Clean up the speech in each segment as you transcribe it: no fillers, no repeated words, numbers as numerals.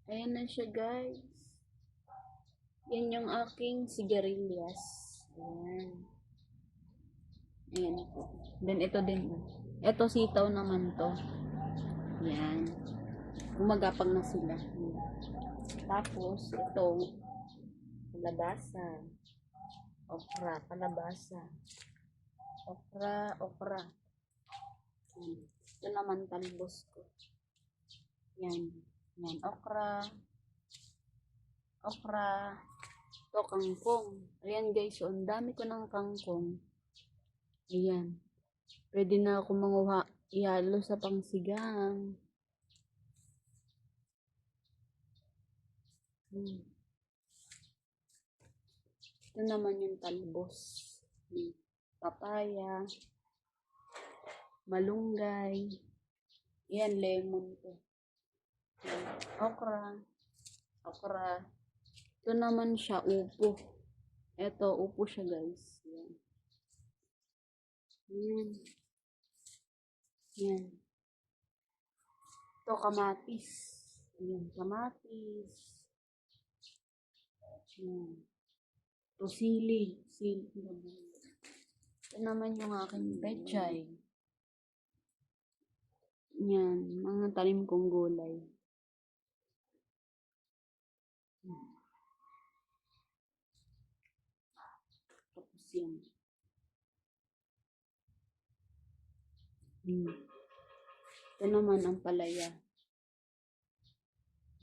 Ayan na siya, guys. Yan yung aking sigarilyas. Ayan. Ayan po. Then ito din. Ito sitaw naman to. Yan. Gumagapang na sila. Tapos ito kalabasa. Okra, kalabasa. Okra. Yan. Ito naman talbos ko. Yan. Yan, okra. Ito, kangkong. Ayan guys, so, ang dami ko ng kangkong. Ayan. Pwede na ako manguha. Ihalo sa pangsigang. Ito naman yung talbos. Papaya. Malunggay. Ayan, lemon to. Okra. Ito naman siya, upo. Ito, upo siya guys. Yan. Ito, kamatis. Ayan, kamatis. Yan. Ito, sili. Ito naman yung aking pechay. Yan, mga tanim kong gulay. Tapos yan. Ito naman ang palaya.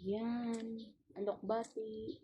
Yan. Alokbati.